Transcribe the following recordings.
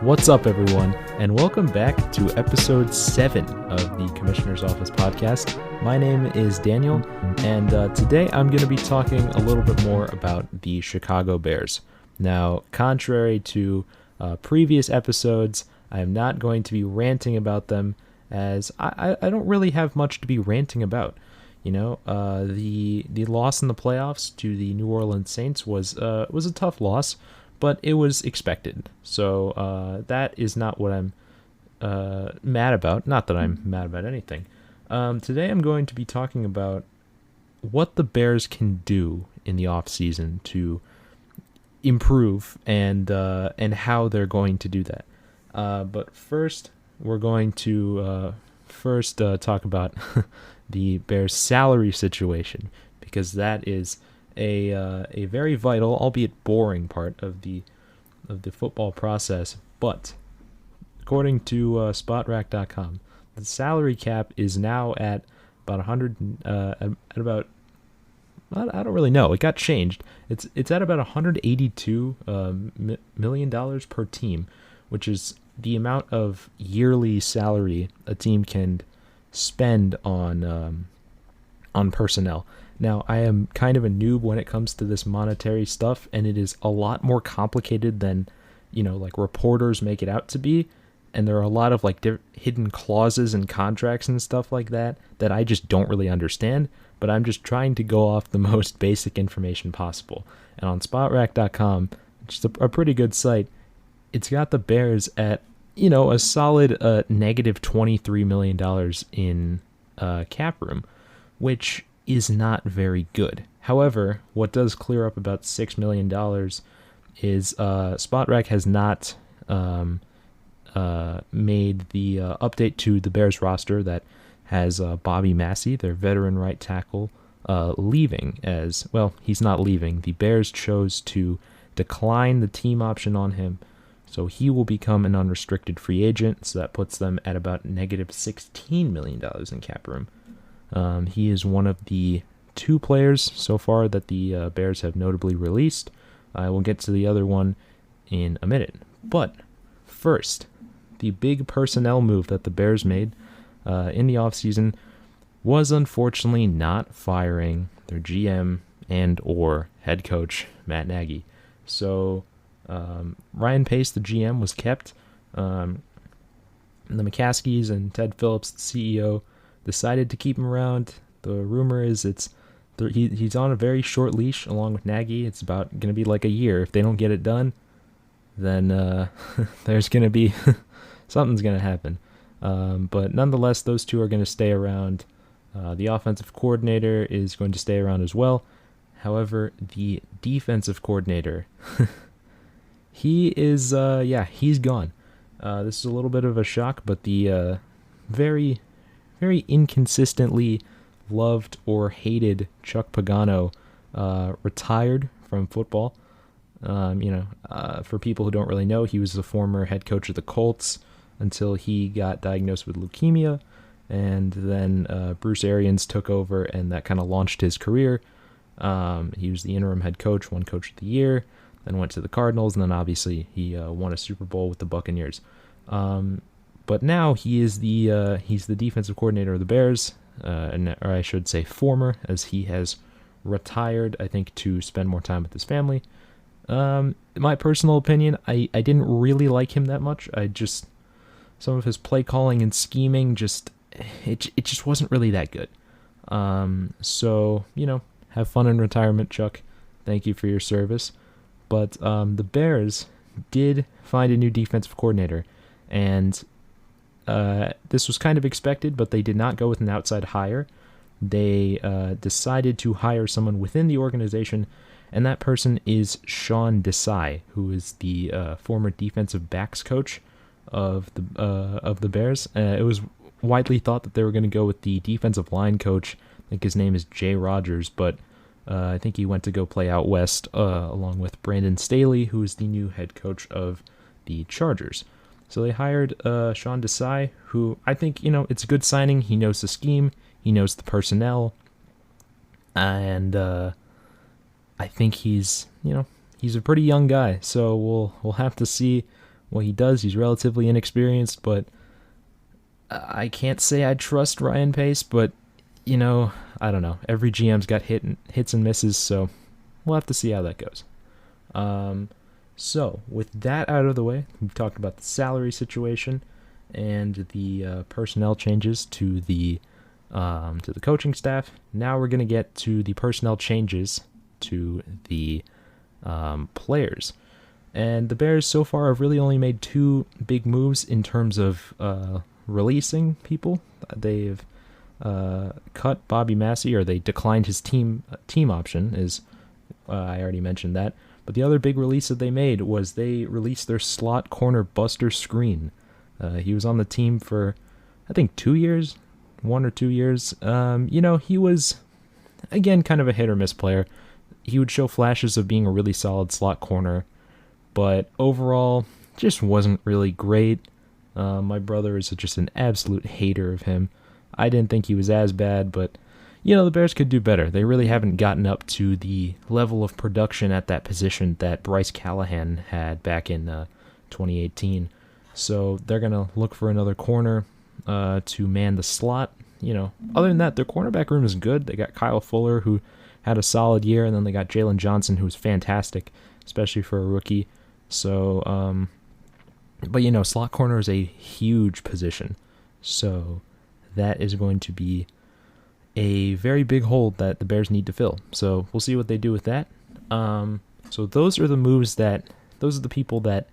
What's up, everyone, and welcome back to episode 7 of the Commissioner's Office podcast. My name is Daniel, and today I'm going to be talking a little bit more about the Chicago Bears. Now, contrary to previous episodes, I am not going to be ranting about them, as I don't really have much to be ranting about. You know, the loss in the playoffs to the New Orleans Saints was a tough loss, but it was expected. So that is not what I'm mad about. Not that I'm mad about anything. Today I'm going to be talking about what the Bears can do in the offseason to improve and how they're going to do that. But first, we're going to talk about the Bears' salary situation, because that is a very vital, albeit boring, part of the football process. But according to SpotRack.com, the salary cap is now at about 100. I don't really know. It got changed. It's at about $182 million per team, which is the amount of yearly salary a team can spend on personnel. Now, I am kind of a noob when it comes to this monetary stuff, and it is a lot more complicated than, like reporters make it out to be. And there are a lot of hidden clauses and contracts and stuff like that I just don't really understand, but I'm just trying to go off the most basic information possible. And on SpotRack.com, which is a pretty good site, it's got the Bears at, a solid negative $23 million in cap room, which is not very good. However, what does clear up about $6 million is SpotRack has not made the update to the Bears roster that has Bobby Massey, their veteran right tackle, leaving. As well, he's not leaving. The Bears chose to decline the team option on him, so he will become an unrestricted free agent. So that puts them at about negative $16 million in cap room. He is one of the 2 players so far that the Bears have notably released. I will get to the other one in a minute. But first, the big personnel move that the Bears made in the offseason was unfortunately not firing their GM and or head coach, Matt Nagy. So Ryan Pace, the GM, was kept. The McCaskies and Ted Phillips, the CEO, decided to keep him around. The rumor is he's on a very short leash along with Nagy. It's about going to be like a year. If they don't get it done, then there's going to be something's going to happen. But nonetheless, those 2 are going to stay around. The offensive coordinator is going to stay around as well. However, the defensive coordinator, he's gone. This is a little bit of a shock, but the very inconsistently loved or hated Chuck Pagano retired from football. For people who don't really know, he was the former head coach of the Colts until he got diagnosed with leukemia, and then Bruce Arians took over, and that kind of launched his career. He was the interim head coach, won Coach of the Year, then went to the Cardinals, and then obviously he won a Super Bowl with the Buccaneers. But now he's the defensive coordinator of the Bears, or I should say former, as he has retired, I think, to spend more time with his family. My personal opinion, I didn't really like him that much. Some of his play calling and scheming it just wasn't really that good. So, have fun in retirement, Chuck. Thank you for your service. But the Bears did find a new defensive coordinator, and this was kind of expected, but they did not go with an outside hire. They decided to hire someone within the organization, and that person is Sean Desai, who is the former defensive backs coach of the Bears. It was widely thought that they were going to go with the defensive line coach. I think his name is Jay Rogers, but I think he went to go play out west along with Brandon Staley, who is the new head coach of the Chargers. So they hired Sean Desai, who I think, it's a good signing. He knows the scheme. He knows the personnel. And I think he's a pretty young guy. So we'll have to see what he does. He's relatively inexperienced, but I can't say I trust Ryan Pace, but, I don't know. Every GM's got hits and misses, so we'll have to see how that goes. So, with that out of the way, we've talked about the salary situation and the personnel changes to the coaching staff. Now we're going to get to the personnel changes to the players. And the Bears so far have really only made two big moves in terms of releasing people. They've cut Bobby Massey, or they declined his team option, I already mentioned that. But the other big release that they made was they released their slot corner Buster Screen. He was on the team for, I think, 2 years, 1 or 2 years. He was, again, kind of a hit or miss player. He would show flashes of being a really solid slot corner, but overall, just wasn't really great. My brother is just an absolute hater of him. I didn't think he was as bad, but, the Bears could do better. They really haven't gotten up to the level of production at that position that Bryce Callahan had back in 2018. So they're going to look for another corner to man the slot. Other than that, their cornerback room is good. They got Kyle Fuller, who had a solid year, and then they got Jalen Johnson, who was fantastic, especially for a rookie. So, but slot corner is a huge position. So that is going to be a very big hole that the Bears need to fill. So we'll see what they do with that. So those are the people that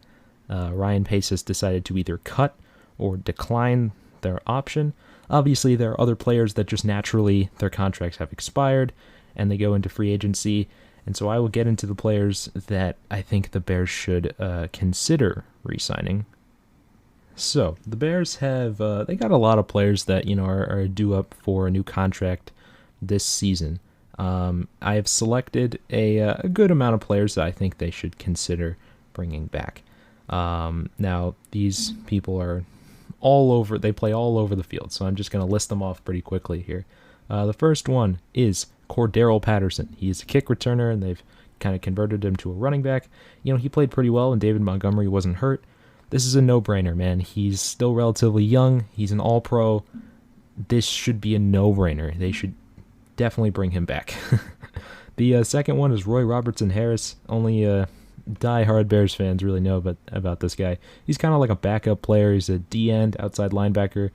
Ryan Pace has decided to either cut or decline their option. Obviously, there are other players that just naturally their contracts have expired and they go into free agency. And so I will get into the players that I think the Bears should consider re-signing. So the Bears have they got a lot of players that are due up for a new contract this season. I have selected a good amount of players that I think they should consider bringing back. Now these people are all over; they play all over the field. So I'm just going to list them off pretty quickly here. The first one is Cordarrelle Patterson. He's a kick returner, and they've kind of converted him to a running back. He played pretty well, and David Montgomery wasn't hurt. This is a no-brainer, man. He's still relatively young. He's an all-pro. This should be a no-brainer. They should definitely bring him back. The second one is Roy Robertson Harris. Only die-hard Bears fans really know about this guy. He's kind of like a backup player. He's a D-end, outside linebacker.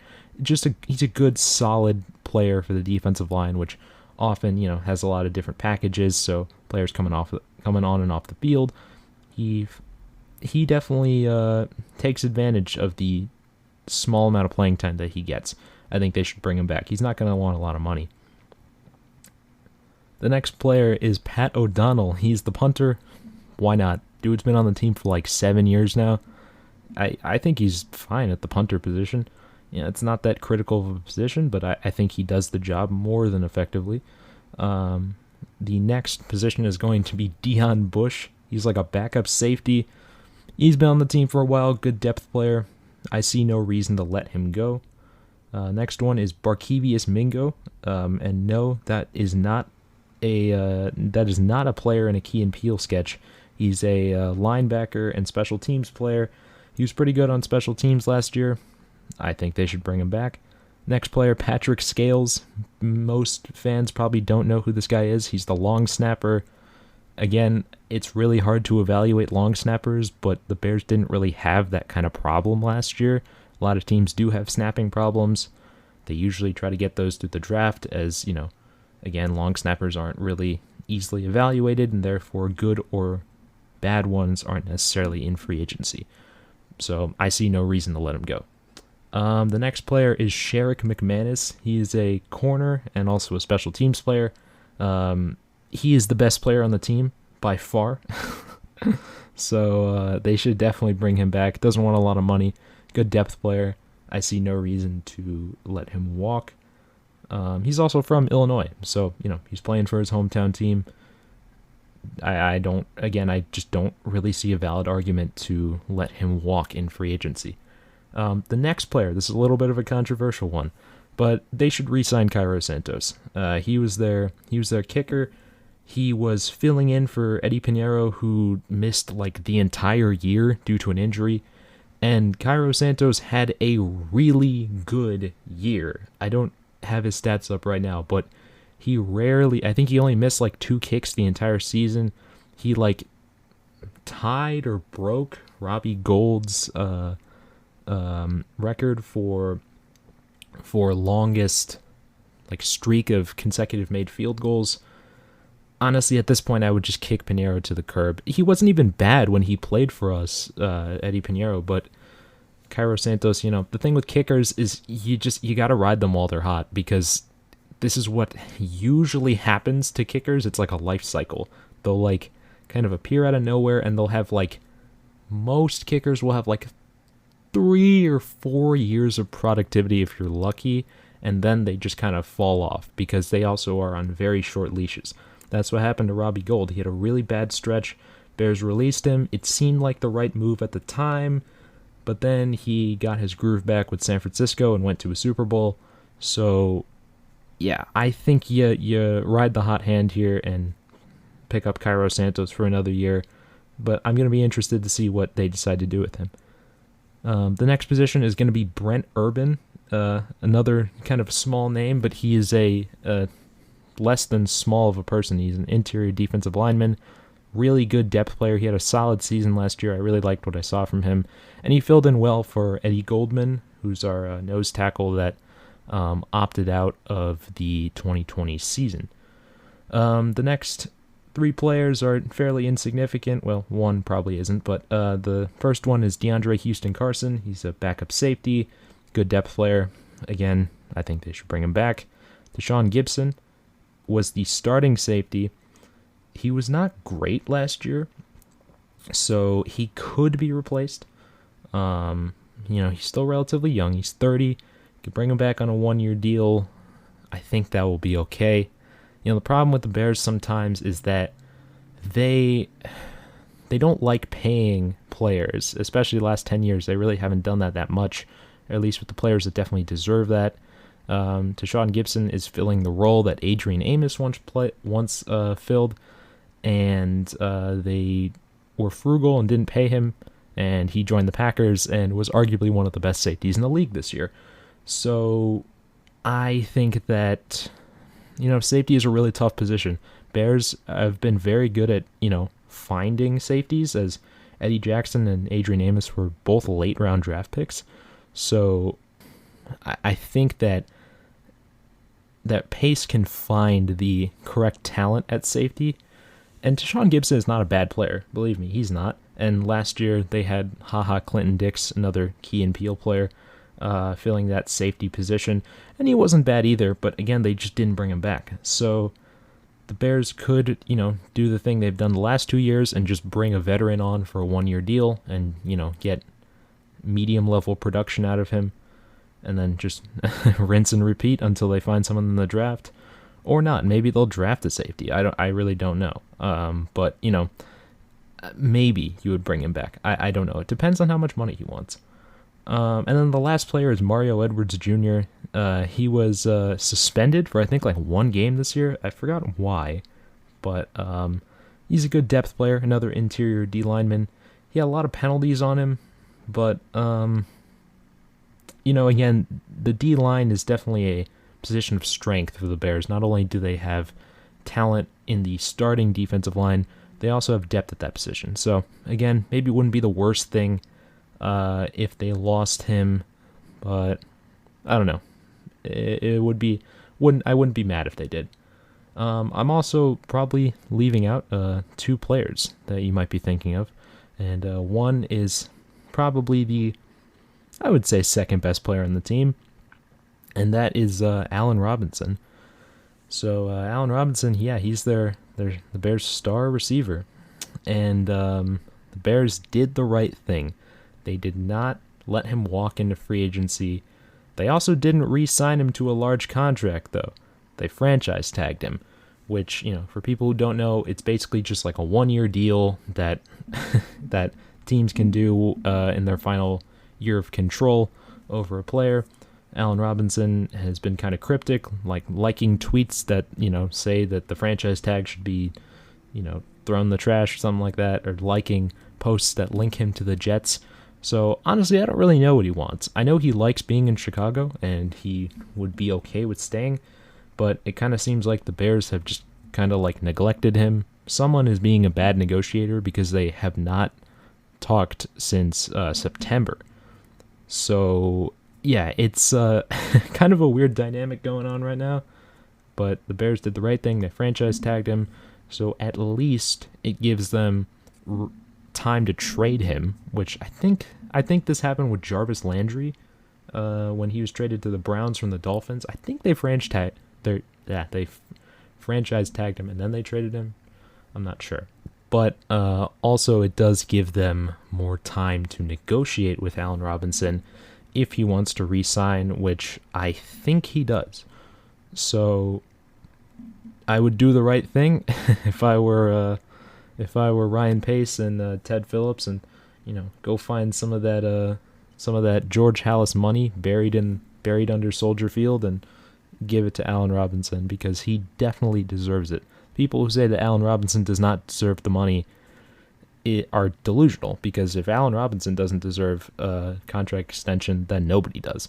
He's a good, solid player for the defensive line, which often, has a lot of different packages, so players coming on and off the field. He definitely takes advantage of the small amount of playing time that he gets. I think they should bring him back. He's not going to want a lot of money. The next player is Pat O'Donnell. He's the punter. Why not? Dude's been on the team for like 7 years now. I think he's fine at the punter position. It's not that critical of a position, but I think he does the job more than effectively. The next position is going to be Deion Bush. He's like a backup safety. He's been on the team for a while, good depth player. I see no reason to let him go. Next one is Barkevious Mingo, and no, that is not a player in a Key and Peele sketch. He's a linebacker and special teams player. He was pretty good on special teams last year. I think they should bring him back. Next player, Patrick Scales. Most fans probably don't know who this guy is. He's the long snapper. Again, it's really hard to evaluate long snappers, but the Bears didn't really have that kind of problem last year. A lot of teams do have snapping problems. They usually try to get those through the draft as, again, long snappers aren't really easily evaluated, and therefore good or bad ones aren't necessarily in free agency. So I see no reason to let him go. The next player is Sherrick McManus. He is a corner and also a special teams player. He is the best player on the team by far. So they should definitely bring him back. Doesn't want a lot of money. Good depth player. I see no reason to let him walk. He's also from Illinois, so he's playing for his hometown team. I just don't really see a valid argument to let him walk in free agency. The next player, this is a little bit of a controversial one, but they should re-sign Cairo Santos. He was their kicker. He was filling in for Eddie Pinheiro, who missed like the entire year due to an injury. And Cairo Santos had a really good year. I don't have his stats up right now, but I think he only missed like 2 kicks the entire season. He like tied or broke Robbie Gould's record for longest like streak of consecutive made field goals. Honestly, at this point, I would just kick Pinheiro to the curb. He wasn't even bad when he played for us, Eddie Pinheiro, but Cairo Santos, the thing with kickers is you got to ride them while they're hot, because this is what usually happens to kickers. It's like a life cycle. They'll like kind of appear out of nowhere, and they'll have like, most kickers will have like 3 or 4 years of productivity if you're lucky, and then they just kind of fall off because they also are on very short leashes. That's what happened to Robbie Gould. He had a really bad stretch. Bears released him. It seemed like the right move at the time, but then he got his groove back with San Francisco and went to a Super Bowl. So, yeah, I think you ride the hot hand here and pick up Cairo Santos for another year, but I'm going to be interested to see what they decide to do with him. The next position is going to be Brent Urban, another kind of small name, but he is a less than small of a person. He's an interior defensive lineman, really good depth player. He had a solid season last year. I really liked what I saw from him, and he filled in well for Eddie Goldman, who's our nose tackle that opted out of the 2020 season. The next 3 players are fairly insignificant. Well, one probably isn't, but the first one is DeAndre Houston Carson. He's a backup safety, good depth player. Again, I think they should bring him back. Deshaun Gibson was the starting safety. He was not great last year, so he could be replaced. He's still relatively young. He's 30. You could bring him back on a 1-year deal. I think that will be okay. The problem with the Bears sometimes is that they don't like paying players, especially the last 10 years. They really haven't done that much, or at least with the players that definitely deserve that. Deshaun Gibson is filling the role that Adrian Amos once filled, and they were frugal and didn't pay him, and he joined the Packers and was arguably one of the best safeties in the league this year. So I think that, safety is a really tough position. Bears have been very good at, finding safeties, as Eddie Jackson and Adrian Amos were both late round draft picks. So I think that Pace can find the correct talent at safety. And Deshaun Gibson is not a bad player. Believe me, he's not. And last year they had Clinton Dix, another Key and Peele player, filling that safety position. And he wasn't bad either, but again, they just didn't bring him back. So the Bears could, do the thing they've done the last 2 years and just bring a veteran on for a 1-year deal and, get medium-level production out of him, and then just rinse and repeat until they find someone in the draft, or not. Maybe they'll draft a safety. I really don't know. But maybe you would bring him back. I don't know. It depends on how much money he wants. And then the last player is Mario Edwards Jr. He was suspended for I think like 1 game this year. I forgot why, but he's a good depth player. Another interior D lineman. He had a lot of penalties on him, but again, the D-line is definitely a position of strength for the Bears. Not only do they have talent in the starting defensive line, they also have depth at that position. So, again, maybe it wouldn't be the worst thing if they lost him, but I don't know. I wouldn't be mad if they did. I'm also probably leaving out 2 players that you might be thinking of, and one is probably I would say second best player on the team, and that is Allen Robinson. So Allen Robinson, he's the Bears' star receiver, and the Bears did the right thing. They did not let him walk into free agency. They also didn't re-sign him to a large contract, though. They franchise tagged him, which, for people who don't know, it's basically just like a 1-year deal that that teams can do in their final year of control over a player. Allen Robinson has been kind of cryptic, like liking tweets that, say that the franchise tag should be, thrown in the trash or something like that, or liking posts that link him to the Jets. So honestly, I don't really know what he wants. I know he likes being in Chicago and he would be okay with staying, but it kind of seems like the Bears have just kind of like neglected him. Someone is being a bad negotiator because they have not talked since September. So yeah, it's kind of a weird dynamic going on right now. But the Bears did the right thing. They franchise tagged him, so at least it gives them time to trade him. Which I think this happened with Jarvis Landry when he was traded to the Browns from the Dolphins. I think they franchise tagged him and then they traded him. I'm not sure. But also, it does give them more time to negotiate with Allen Robinson if he wants to re-sign, which I think he does. So I would do the right thing if I were Ryan Pace and Ted Phillips, and go find some of that George Halas money buried under Soldier Field and give it to Allen Robinson, because he definitely deserves it. People who say that Allen Robinson does not deserve the money are delusional, because if Allen Robinson doesn't deserve a contract extension, then nobody does.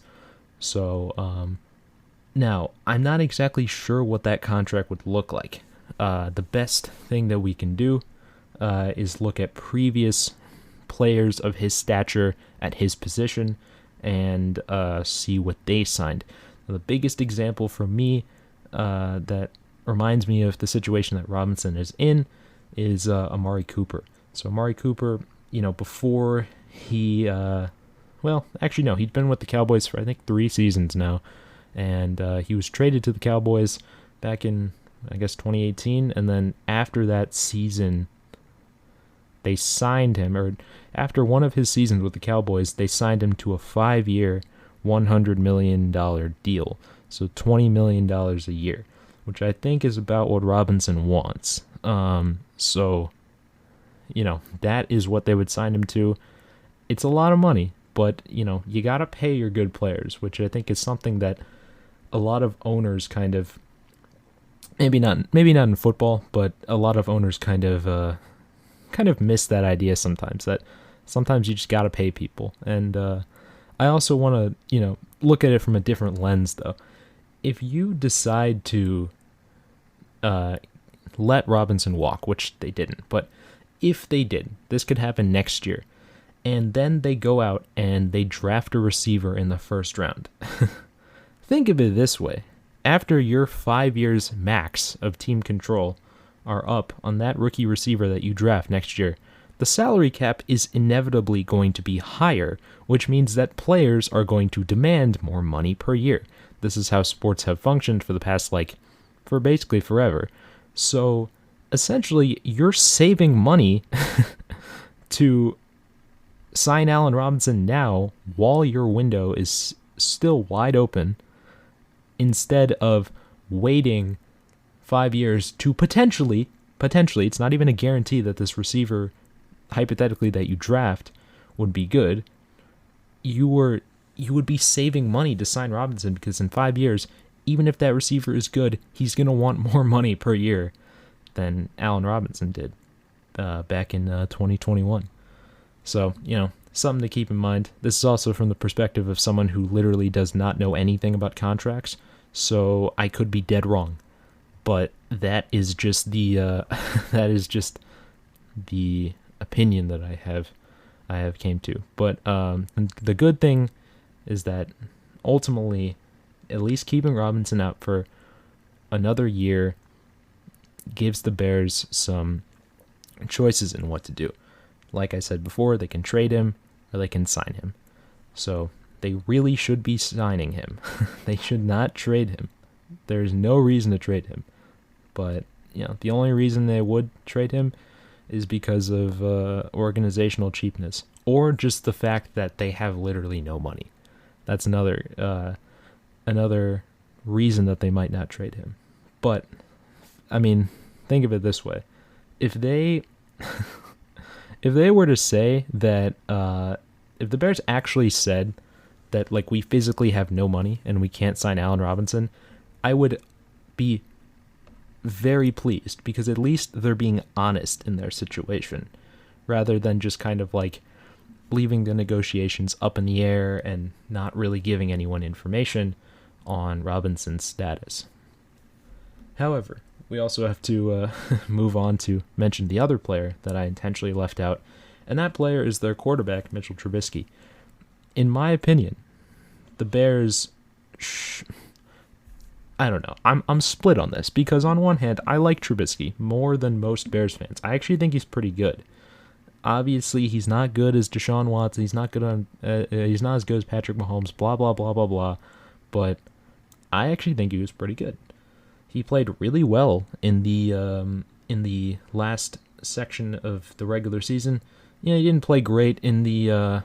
So now, I'm not exactly sure what that contract would look like. The best thing that we can do is look at previous players of his stature at his position and see what they signed. Now, the biggest example for me that reminds me of the situation that Robinson is in is Amari Cooper. So Amari Cooper, before he, he'd been with the Cowboys for I think 3 seasons now, and he was traded to the Cowboys back in, I guess, 2018, and then after that season, they signed him, or after one of his seasons with the Cowboys, they signed him to a 5-year, $100 million deal, so $20 million a year, which I think is about what Robinson wants. So, that is what they would sign him to. It's a lot of money, but, you got to pay your good players, which I think is something that a lot of owners kind of, maybe not in football, but a lot of owners kind of miss that idea sometimes, that sometimes you just got to pay people. And I also want to, look at it from a different lens, though. If you decide to let Robinson walk, which they didn't, but if they did, this could happen next year, and then they go out and they draft a receiver in the first round. Think of it this way. After your 5 years max of team control are up on that rookie receiver that you draft next year, the salary cap is inevitably going to be higher, which means that players are going to demand more money per year. This is how sports have functioned for the past, for basically forever. So, essentially, you're saving money to sign Allen Robinson now while your window is still wide open, instead of waiting 5 years to potentially, it's not even a guarantee that this receiver, hypothetically, that you draft would be good. You would be saving money to sign Robinson, because in 5 years, even if that receiver is good, he's going to want more money per year than Allen Robinson did back in 2021. So, something to keep in mind. This is also from the perspective of someone who literally does not know anything about contracts, so I could be dead wrong. But that is just the the opinion that I have came to. But the good thing is that ultimately, at least keeping Robinson out for another year gives the Bears some choices in what to do. Like I said before, they can trade him or they can sign him. So they really should be signing him. They should not trade him. There's no reason to trade him. But, the only reason they would trade him is because of organizational cheapness, or just the fact that they have literally no money. That's another reason that they might not trade him. But, think of it this way. If they were to say that, if the Bears actually said that, we physically have no money and we can't sign Allen Robinson, I would be very pleased, because at least they're being honest in their situation, rather than just kind of leaving the negotiations up in the air and not really giving anyone information on Robinson's status. However, we also have to move on to mention the other player that I intentionally left out, and that player is their quarterback, Mitchell Trubisky. In my opinion, the Bears... I don't know. I'm split on this, because on one hand, I like Trubisky more than most Bears fans. I actually think he's pretty good. Obviously, he's not good as Deshaun Watson. He's not he's not as good as Patrick Mahomes. Blah blah blah blah blah. But I actually think he was pretty good. He played really well in the last section of the regular season. He didn't play great in the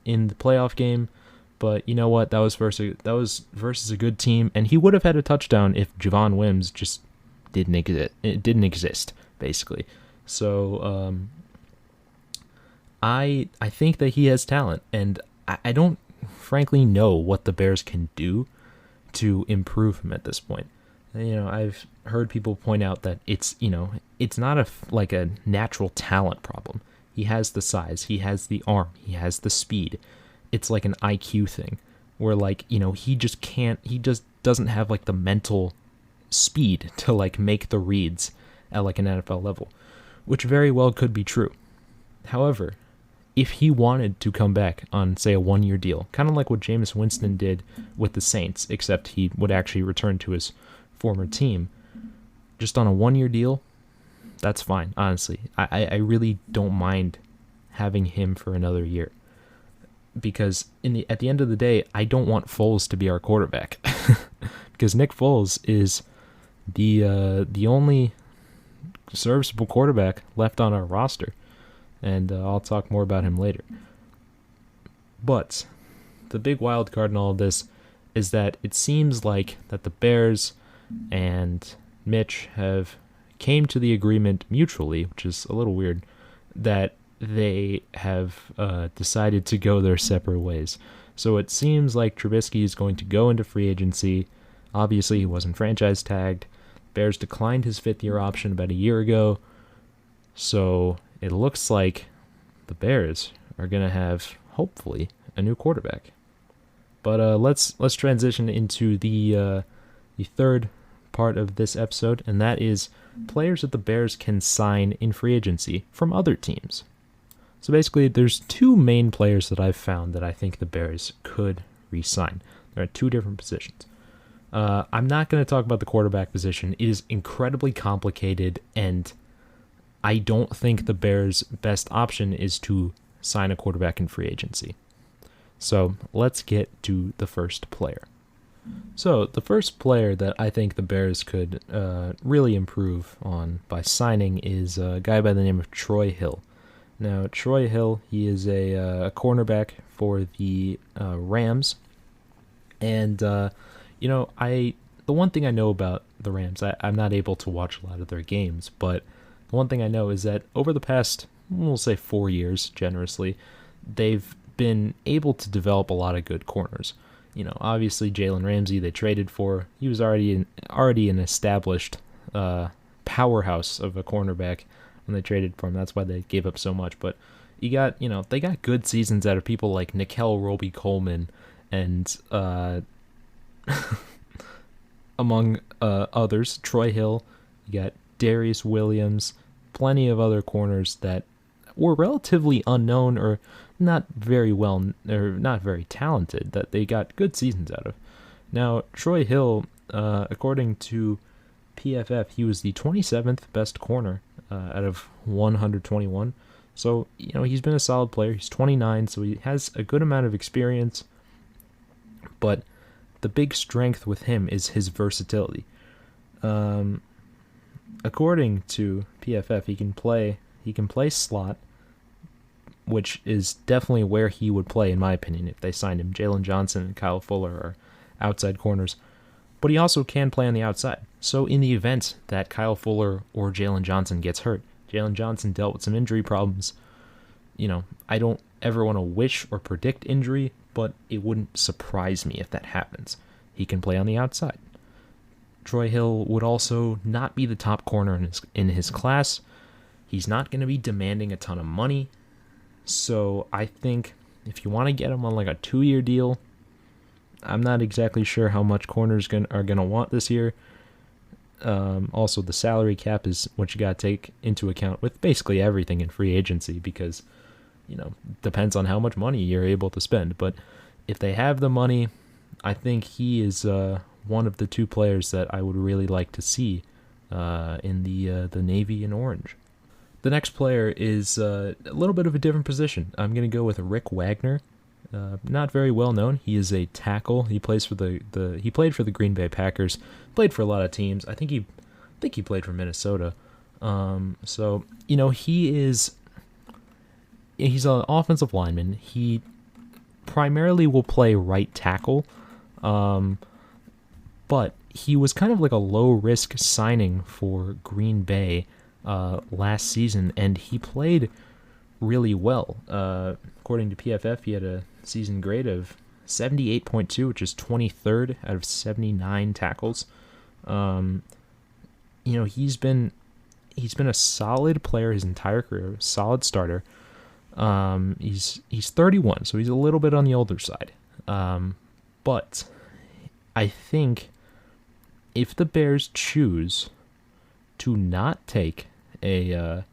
playoff game, but you know what? That was versus a good team, and he would have had a touchdown if Javon Wims just didn't exist, basically. So I think that he has talent, and I don't frankly know what the Bears can do to improve him at this point. I've heard people point out that it's not a natural talent problem. He has the size, he has the arm, he has the speed. It's like an IQ thing where he just doesn't have the mental speed to make the reads at an NFL level, which very well could be true. However, if he wanted to come back on, say, a 1-year deal, kind of like what Jameis Winston did with the Saints, except he would actually return to his former team, just on a 1-year deal, that's fine, honestly. I really don't mind having him for another year. Because at the end of the day, I don't want Foles to be our quarterback. Because Nick Foles is the only serviceable quarterback left on our roster. And I'll talk more about him later. But the big wild card in all of this is that it seems like that the Bears and Mitch have came to the agreement mutually, which is a little weird, that they have decided to go their separate ways. So it seems like Trubisky is going to go into free agency. Obviously, he wasn't franchise tagged. Bears declined his 5th-year option about a year ago. So it looks like the Bears are going to have, hopefully, a new quarterback. But let's transition into the third part of this episode, and that is players that the Bears can sign in free agency from other teams. So basically, there's 2 main players that I've found that I think the Bears could re-sign. They're at 2 different positions. I'm not going to talk about the quarterback position. It is incredibly complicated, and I don't think the Bears' best option is to sign a quarterback in free agency. So let's get to the first player. So the first player that I think the Bears could really improve on by signing is a guy by the name of Troy Hill. Now, Troy Hill, he is a cornerback for the Rams. And, the one thing I know about the Rams, I'm not able to watch a lot of their games, but the one thing I know is that over the past, we'll say 4 years, generously, they've been able to develop a lot of good corners. Obviously Jalen Ramsey they traded for. He was already an established powerhouse of a cornerback when they traded for him. That's why they gave up so much. But they got good seasons out of people like Nickel Roby-Coleman and among others, Troy Hill. You got Darius Williams, plenty of other corners that were relatively unknown or not very talented, that they got good seasons out of. Now, Troy Hill, according to PFF, he was the 27th best corner out of 121. So, he's been a solid player. He's 29, so he has a good amount of experience. But the big strength with him is his versatility. According to PFF, he can play slot, which is definitely where he would play, in my opinion, if they signed him. Jalen Johnson and Kyle Fuller are outside corners. But he also can play on the outside. So in the event that Kyle Fuller or Jalen Johnson gets hurt, Jalen Johnson dealt with some injury problems. I don't ever want to wish or predict injury, but it wouldn't surprise me if that happens. He can play on the outside. Troy Hill would also not be the top corner in his class. He's not going to be demanding a ton of money. So I think if you want to get him on like a 2-year deal, I'm not exactly sure how much corners are gonna want this year. Also, the salary cap is what you got to take into account with basically everything in free agency because, depends on how much money you're able to spend. But if they have the money, I think he is one of the 2 players that I would really like to see in the navy and orange. The next player is a little bit of a different position. I'm going to go with Rick Wagner. Not very well known. He is a tackle. He plays for he played for the Green Bay Packers. Played for a lot of teams. I think he played for Minnesota. So he's an offensive lineman. He primarily will play right tackle, but he was kind of like a low risk signing for Green Bay last season, and he played really well. According to PFF, he had a season grade of 78.2, which is 23rd out of 79 tackles. He's been a solid player his entire career, solid starter. He's 31, so he's a little bit on the older side. But I think if the Bears choose to not take a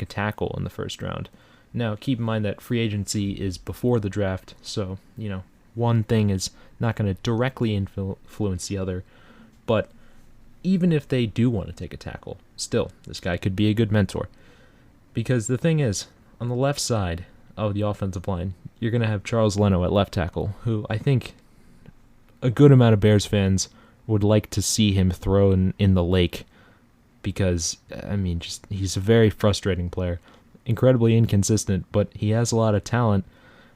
tackle in the first round. Now, keep in mind that free agency is before the draft, so, one thing is not going to directly influence the other. But even if they do want to take a tackle, still, this guy could be a good mentor. Because the thing is, on the left side of the offensive line, you're going to have Charles Leno at left tackle, who I think a good amount of Bears fans would like to see him thrown in the lake. Because, he's a very frustrating player. Incredibly inconsistent, but he has a lot of talent,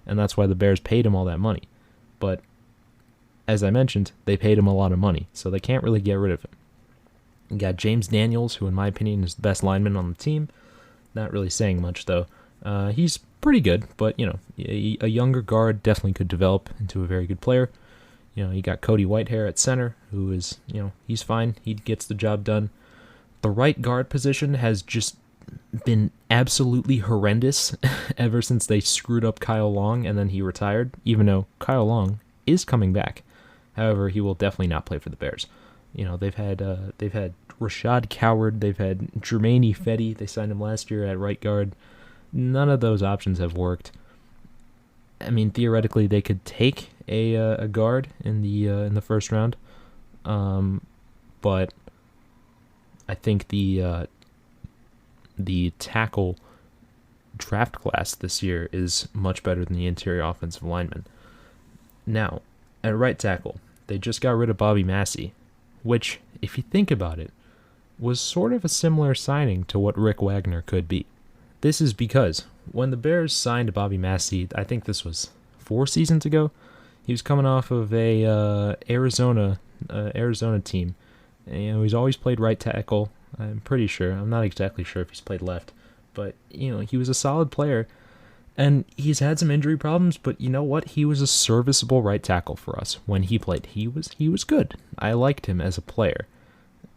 and that's why the Bears paid him all that money. But, as I mentioned, they paid him a lot of money, so they can't really get rid of him. You got James Daniels, who in my opinion is the best lineman on the team. Not really saying much, though. He's pretty good, but, a younger guard definitely could develop into a very good player. You got Cody Whitehair at center, who is, he's fine. He gets the job done. The right guard position has just been absolutely horrendous ever since they screwed up Kyle Long and then he retired, even though Kyle Long is coming back. However, he will definitely not play for the Bears. They've had Rashad Coward, they've had Jermaine Fetty, they signed him last year at right guard. None of those options have worked. Theoretically, they could take a guard in the first round, but I think the tackle draft class this year is much better than the interior offensive lineman. Now, at right tackle, they just got rid of Bobby Massey, which, if you think about it, was sort of a similar signing to what Rick Wagner could be. This is because when the Bears signed Bobby Massey, I think this was 4 seasons ago, he was coming off of a Arizona team. He's always played right tackle. I'm pretty sure. I'm not exactly sure if he's played left, but he was a solid player, and he's had some injury problems. But you know what? He was a serviceable right tackle for us when he played. He was good. I liked him as a player,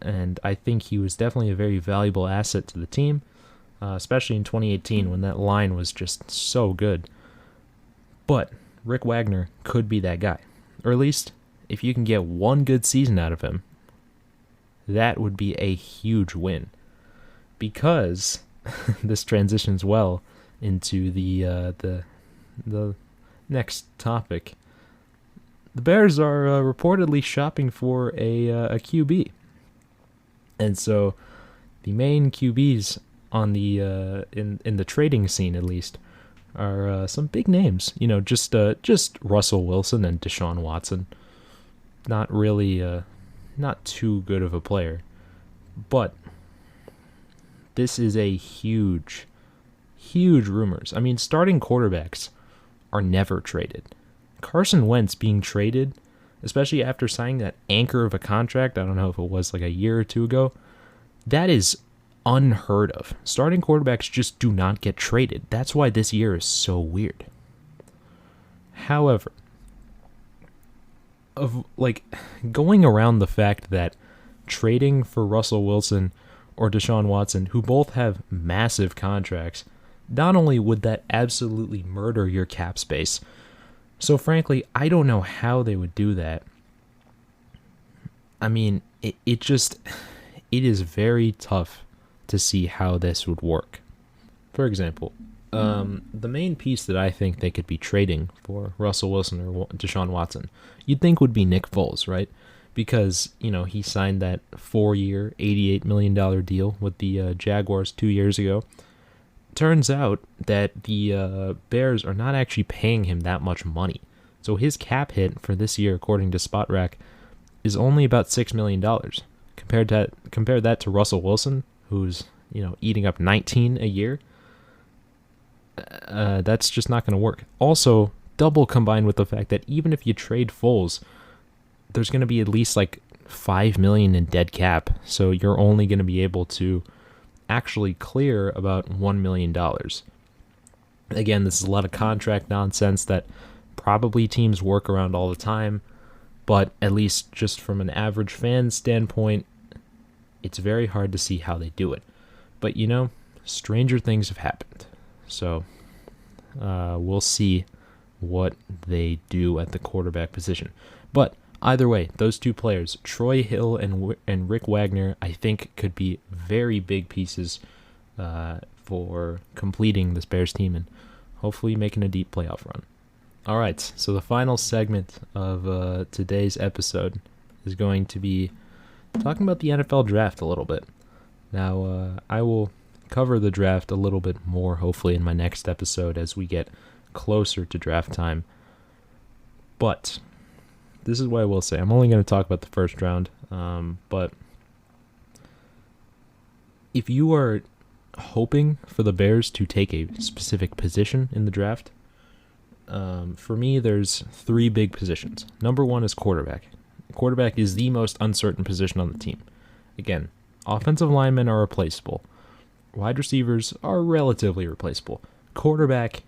and I think he was definitely a very valuable asset to the team, especially in 2018 when that line was just so good. But Rick Wagner could be that guy, or at least if you can get one good season out of him, that would be a huge win, because this transitions well into the next topic. The Bears are reportedly shopping for a QB, and so the main QBs on the in the trading scene at least are some big names. Just Russell Wilson and Deshaun Watson. Not really. Not too good of a player, but this is a huge rumors. Starting quarterbacks are never traded. Carson Wentz being traded, especially after signing that anchor of a contract, I don't know if it was like a year or 2 ago, that is unheard of. Starting quarterbacks just do not get traded. That's why this year is so weird. However, going around the fact that trading for Russell Wilson or Deshaun Watson, who both have massive contracts, not only would that absolutely murder your cap space, so frankly, I don't know how they would do that. I mean, it is very tough to see how this would work. For example, the main piece that I think they could be trading for Russell Wilson or Deshaun Watson, you'd think would be Nick Foles, right? Because, he signed that 4-year, $88 million deal with the Jaguars 2 years ago. Turns out that the Bears are not actually paying him that much money. So his cap hit for this year, according to SpotRack, is only about $6 million. Compare that to Russell Wilson, who's, eating up 19 a year. That's just not going to work. Also, double combined with the fact that even if you trade Foles, there's going to be at least like $5 million in dead cap. So you're only going to be able to actually clear about $1 million. Again, this is a lot of contract nonsense that probably teams work around all the time, but at least just from an average fan standpoint, it's very hard to see how they do it. But stranger things have happened. So we'll see what they do at the quarterback position. But either way, those two players, Troy Hill and Rick Wagner, I think could be very big pieces for completing this Bears team and hopefully making a deep playoff run. All right, so the final segment of today's episode is going to be talking about the NFL draft a little bit. Now, I will cover the draft a little bit more, hopefully, in my next episode as we get closer to draft time. But this is what I will say. I'm only going to talk about the first round, but if you are hoping for the Bears to take a specific position in the draft, for me, there's 3 big positions. Number 1 is quarterback. Quarterback is the most uncertain position on the team. Again, offensive linemen are replaceable. Wide receivers are relatively replaceable. Quarterback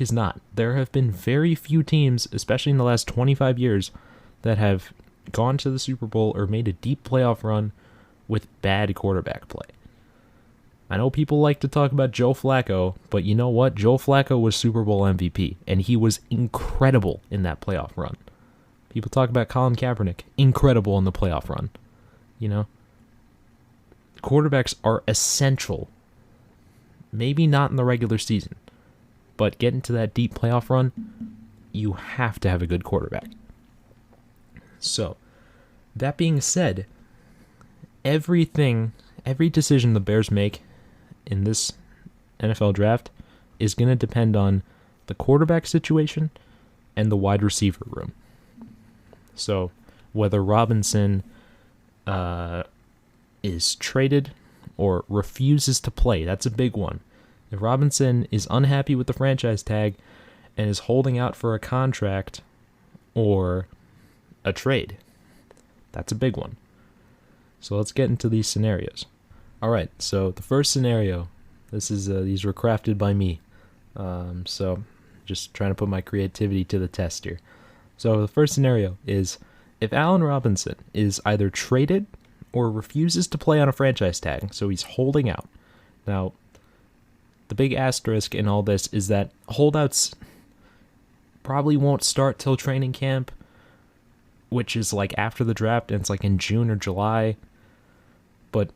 is not. There have been very few teams, especially in the last 25 years, that have gone to the Super Bowl or made a deep playoff run with bad quarterback play. I know people like to talk about Joe Flacco, but you know what? Joe Flacco was Super Bowl MVP, and he was incredible in that playoff run. People talk about Colin Kaepernick, incredible in the playoff run. Quarterbacks are essential. Maybe not in the regular season, but getting to that deep playoff run, you have to have a good quarterback. So, that being said, every decision the Bears make in this NFL draft is going to depend on the quarterback situation and the wide receiver room. So, whether Robinson is traded or refuses to play, that's a big one. If Robinson is unhappy with the franchise tag and is holding out for a contract or a trade, that's a big one. So let's get into these scenarios. All right, so the first scenario, these were crafted by me. So just trying to put my creativity to the test here. So the first scenario is if Allen Robinson is either traded or refuses to play on a franchise tag, so he's holding out. Now, the big asterisk in all this is that holdouts probably won't start till training camp, which is like after the draft, and it's like in June or July. But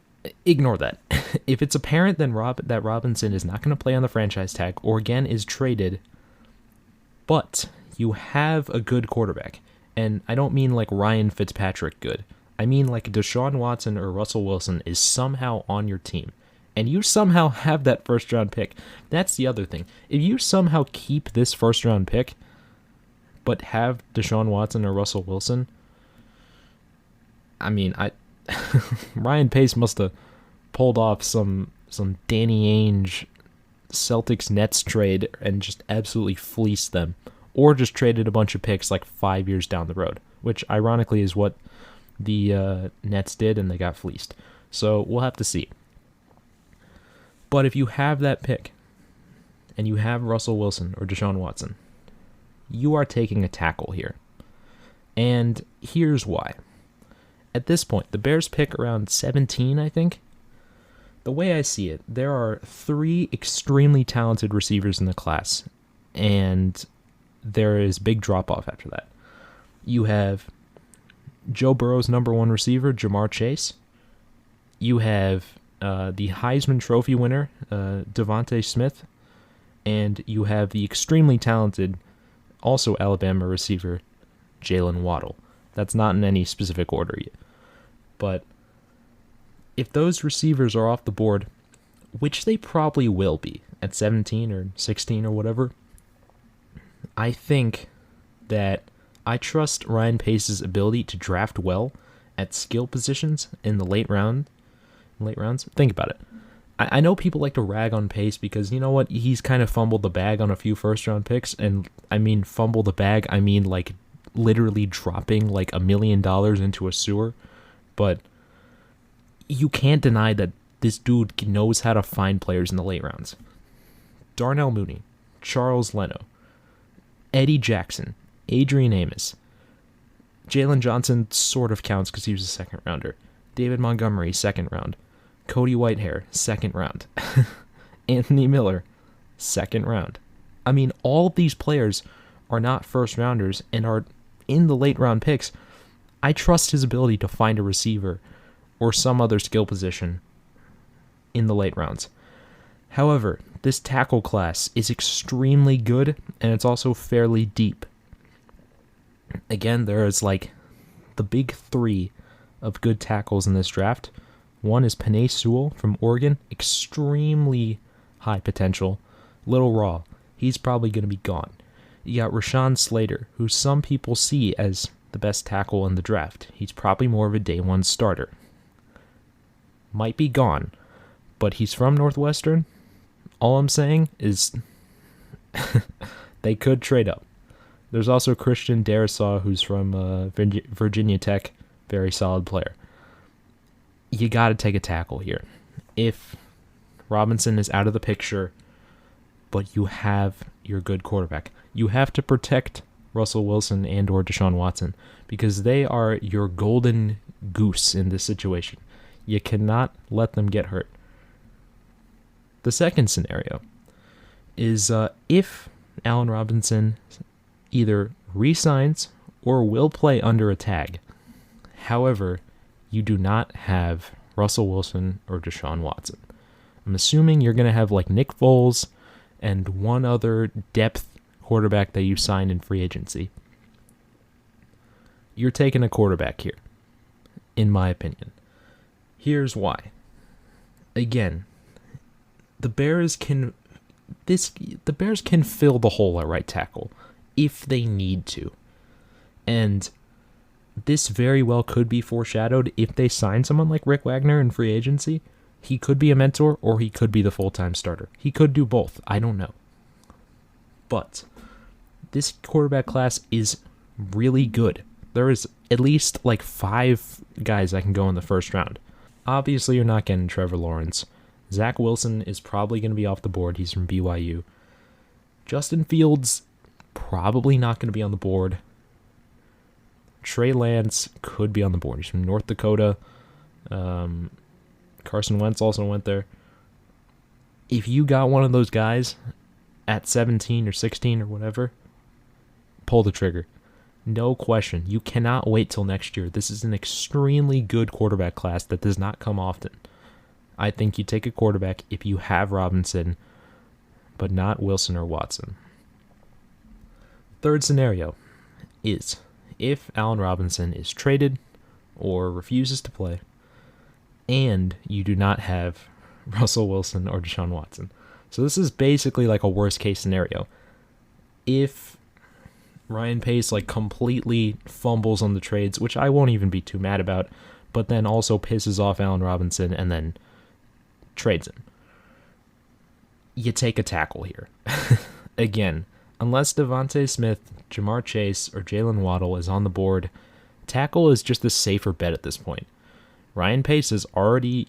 ignore that. If it's apparent then that Robinson is not going to play on the franchise tag or again is traded, but you have a good quarterback, and I don't mean like Ryan Fitzpatrick good. I mean like Deshaun Watson or Russell Wilson is somehow on your team, and you somehow have that first-round pick. That's the other thing. If you somehow keep this first-round pick, but have Deshaun Watson or Russell Wilson, I mean, Ryan Pace must have pulled off some Danny Ainge Celtics Nets trade and just absolutely fleeced them, or just traded a bunch of picks like 5 years down the road, which ironically is what the Nets did, and they got fleeced. So we'll have to see. But if you have that pick, and you have Russell Wilson or Deshaun Watson, you are taking a tackle here. And here's why. At this point, the Bears pick around 17, I think. The way I see it, there are 3 extremely talented receivers in the class, and there is big drop-off after that. You have Joe Burrow's number 1 receiver, Jamar Chase. You have the Heisman Trophy winner, Devontae Smith. And you have the extremely talented, also Alabama receiver, Jalen Waddle. That's not in any specific order yet. But if those receivers are off the board, which they probably will be at 17 or 16 or whatever, I think that I trust Ryan Pace's ability to draft well at skill positions in the late rounds. Think about it. I know people like to rag on Pace because, you know what, he's kind of fumbled the bag on a few first-round picks, and I mean fumble the bag, I mean like literally dropping like $1 million into a sewer, but you can't deny that this dude knows how to find players in the late rounds. Darnell Mooney, Charles Leno, Eddie Jackson, Adrian Amos, Jalen Johnson sort of counts because he was a second rounder, David Montgomery, second round, Cody Whitehair, second round. Anthony Miller, second round. I mean, all of these players are not first rounders and are in the late round picks. I trust his ability to find a receiver or some other skill position in the late rounds. However, this tackle class is extremely good, and it's also fairly deep. Again, there is like the big 3 of good tackles in this draft. One is Penei Sewell from Oregon, extremely high potential, little raw. He's probably going to be gone. You got Rashawn Slater, who some people see as the best tackle in the draft. He's probably more of a day 1 starter. Might be gone, but he's from Northwestern. All I'm saying is they could trade up. There's also Christian Darrisaw, who's from Virginia Tech, very solid player. You got to take a tackle here. If Robinson is out of the picture, but you have your good quarterback, you have to protect Russell Wilson and or Deshaun Watson because they are your golden goose in this situation. You cannot let them get hurt. The second scenario is if Allen Robinson either re-signs or will play under a tag. However, you do not have Russell Wilson or Deshaun Watson. I'm assuming you're going to have like Nick Foles and one other depth quarterback that you signed in free agency. You're taking a quarterback here, in my opinion. Here's why. Again, the Bears can fill the hole at right tackle if they need to. And this very well could be foreshadowed if they sign someone like Rick Wagner in free agency. He could be a mentor or he could be the full-time starter. He could do both. I don't know. But this quarterback class is really good. There is at least like 5 guys that can go in the first round. Obviously, you're not getting Trevor Lawrence. Zach Wilson is probably going to be off the board. He's from BYU. Justin Fields, probably not going to be on the board. Trey Lance could be on the board. He's from North Dakota. Carson Wentz also went there. If you got one of those guys at 17 or 16 or whatever, pull the trigger. No question. You cannot wait till next year. This is an extremely good quarterback class that does not come often. I think you take a quarterback if you have Robinson, but not Wilson or Watson. Third scenario is if Allen Robinson is traded or refuses to play, and you do not have Russell Wilson or Deshaun Watson. So this is basically like a worst case scenario. If Ryan Pace like completely fumbles on the trades, which I won't even be too mad about, but then also pisses off Allen Robinson and then trades him, you take a tackle here. Again, unless Devontae Smith, Jamar Chase, or Jalen Waddle is on the board, tackle is just a safer bet at this point. Ryan Pace has already,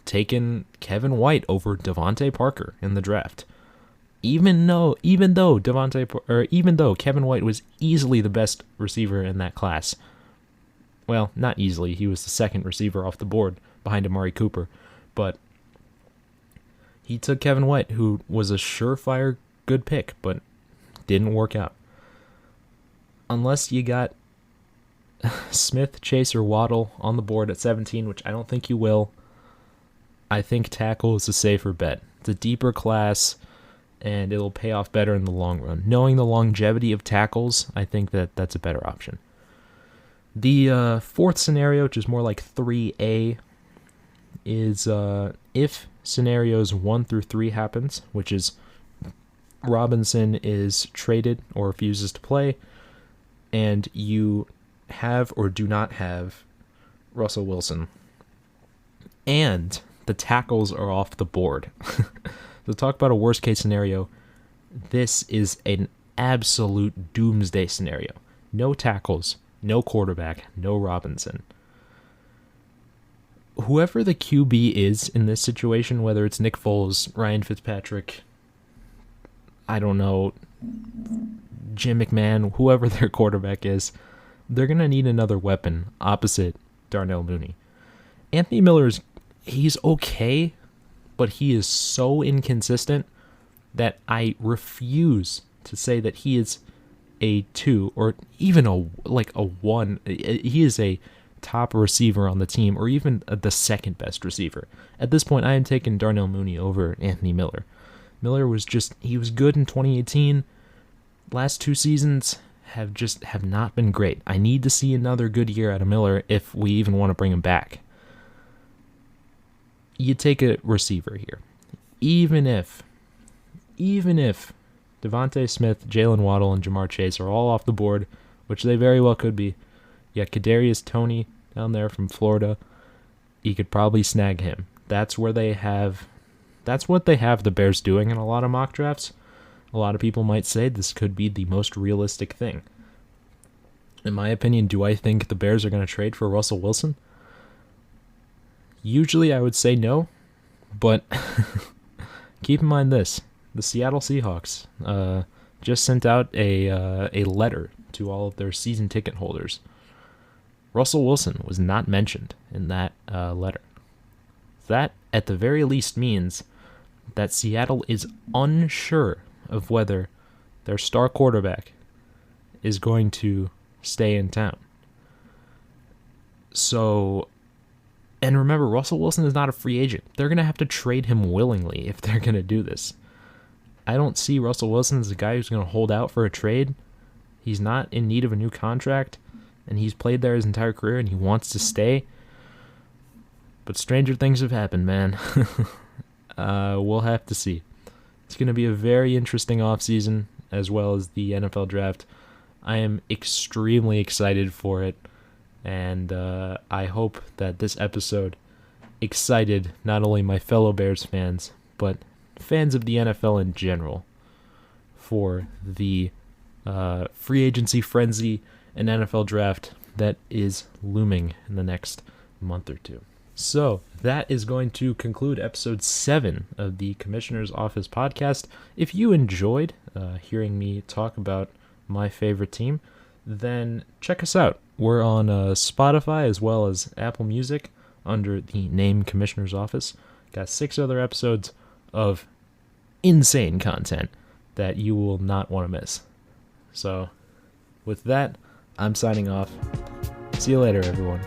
taken Kevin White over Devontae Parker in the draft. Even though Kevin White was easily the best receiver in that class. Well, not easily. He was the second receiver off the board behind Amari Cooper. But He took Kevin White, who was a surefire good pick, but didn't work out. Unless you got Smith, Chase, or Waddle on the board at 17, which I don't think you will, I think tackle is a safer bet. It's a deeper class, and it'll pay off better in the long run. Knowing the longevity of tackles, I think that's a better option. The fourth scenario, which is more like 3A, is if scenarios 1 through 3 happens, which is Robinson is traded or refuses to play, and you have or do not have Russell Wilson, and the tackles are off the board. So talk about a worst case scenario. This is an absolute doomsday scenario. No tackles, no quarterback, no Robinson. Whoever the QB is in this situation, whether it's Nick Foles, Ryan Fitzpatrick, I don't know, Jim McMahon, whoever their quarterback is, they're going to need another weapon opposite Darnell Mooney. Anthony Miller's, he's okay, but he is so inconsistent that I refuse to say that he is a 2 or even a 1. He is a top receiver on the team, or even the second best receiver. At this point, I am taking Darnell Mooney over Anthony Miller. Miller was he was good in 2018. Last 2 seasons have not been great. I need to see another good year out of Miller if we even want to bring him back. You take a receiver here. Even if Devontae Smith, Jalen Waddle, and Jamar Chase are all off the board, which they very well could be, you got Kadarius Toney down there from Florida. You could probably snag him. That's what they have the Bears doing in a lot of mock drafts. A lot of people might say this could be the most realistic thing. In my opinion, do I think the Bears are going to trade for Russell Wilson? Usually I would say no, but keep in mind this. The Seattle Seahawks just sent out a letter to all of their season ticket holders. Russell Wilson was not mentioned in that letter. That, at the very least, means that Seattle is unsure of whether their star quarterback is going to stay in town. So, and remember, Russell Wilson is not a free agent. They're going to have to trade him willingly if they're going to do this. I don't see Russell Wilson as a guy who's going to hold out for a trade. He's not in need of a new contract, and he's played there his entire career, and he wants to stay. But stranger things have happened, man. We'll have to see. It's going to be a very interesting offseason, as well as the NFL draft. I am extremely excited for it, and I hope that this episode excited not only my fellow Bears fans, but fans of the NFL in general for the free agency frenzy and NFL draft that is looming in the next month or two. So that is going to conclude episode 7 of the Commissioner's Office podcast. If you enjoyed hearing me talk about my favorite team, then check us out. We're on Spotify as well as Apple Music under the name Commissioner's Office. Got 6 other episodes of insane content that you will not want to miss. So with that, I'm signing off. See you later, everyone.